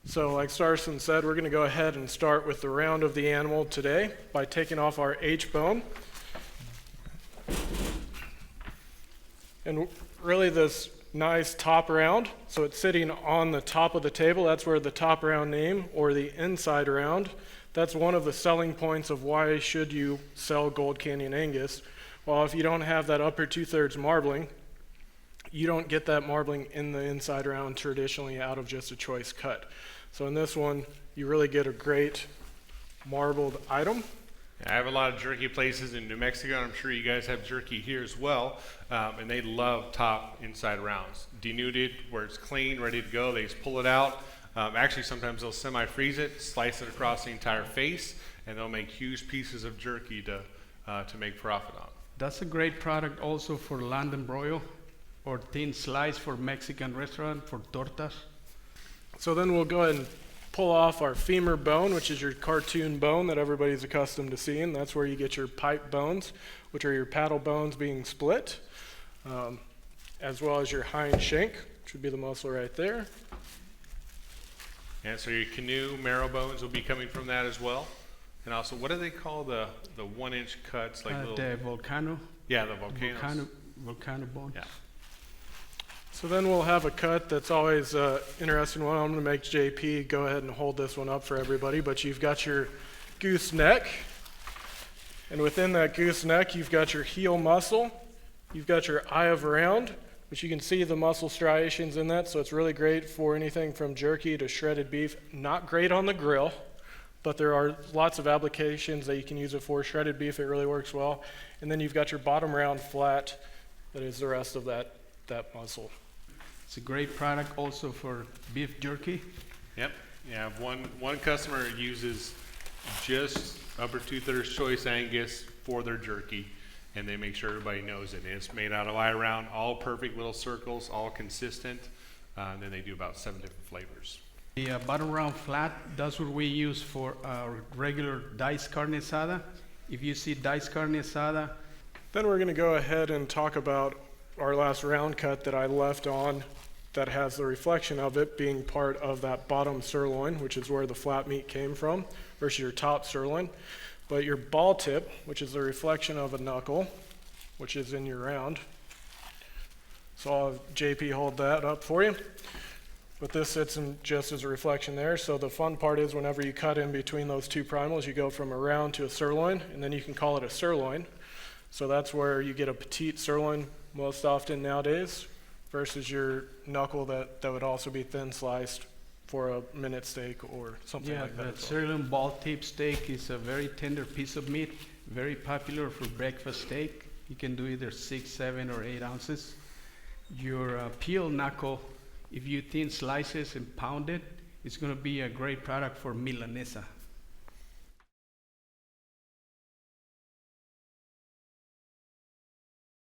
So like Starson said, we're going to go ahead and start with the round of the animal today by taking off our H-bone. And really this nice top round, so it's sitting on the top of the table. That's where the top round name, or the inside round, that's one of the selling points of why should you sell Gold Canyon Angus. Well, if you don't have that upper 2/3 marbling, you don't get that marbling in the inside round traditionally out of just a choice cut. So in this one, you really get a great marbled item. I have a lot of jerky places in New Mexico, and I'm sure you guys have jerky here as well, and they love top inside rounds. Denuded, where it's clean, ready to go, they just pull it out. Actually, sometimes they'll semi-freeze it, slice it across the entire face, and they'll make huge pieces of jerky to make profit on. That's a great product also for London broil or thin slice for Mexican restaurant for tortas. So then we'll go ahead and pull off our femur bone, which is your cartoon bone that everybody's accustomed to seeing. That's where you get your pipe bones, which are your paddle bones being split, as well as your hind shank, which would be the muscle right there. And so your canoe marrow bones will be coming from that as well. And also, what do they call the 1-inch cuts? Like little, the volcano. Yeah, the volcanoes. Volcano bones. Yeah. So then we'll have a cut that's always interesting one. I'm going to make JP go ahead and hold this one up for everybody. But you've got your goose neck. And within that goose neck, you've got your heel muscle. You've got your eye of round, which you can see the muscle striations in that. So it's really great for anything from jerky to shredded beef. Not great on the grill, but there are lots of applications that you can use it for. Shredded beef, it really works well. And then you've got your bottom round flat. That is the rest of that muscle. It's a great product also for beef jerky. Yep. Yeah, one customer uses just upper 2/3 choice Angus for their jerky, and they make sure everybody knows it. And it's made out of eye round, all perfect little circles, all consistent. And then they do about 7 different flavors. The bottom round flat, that's what we use for our regular diced carne asada. If you see diced carne asada. Then we're going to go ahead and talk about our last round cut that I left on that has the reflection of it being part of that bottom sirloin, which is where the flat meat came from, versus your top sirloin. But your ball tip, which is the reflection of a knuckle, which is in your round. So I'll have JP hold that up for you. But this sits in just as a reflection there. So the fun part is whenever you cut in between those two primals, you go from a round to a sirloin, and then you can call it a sirloin. So that's where you get a petite sirloin most often nowadays, versus your knuckle that would also be thin sliced for a minute steak or something like that. Yeah, the sirloin ball tip steak is a very tender piece of meat, very popular for breakfast steak. You can do either 6, 7, or 8 ounces. Your peel knuckle, if you thin slices and pound it, it's going to be a great product for milanesa.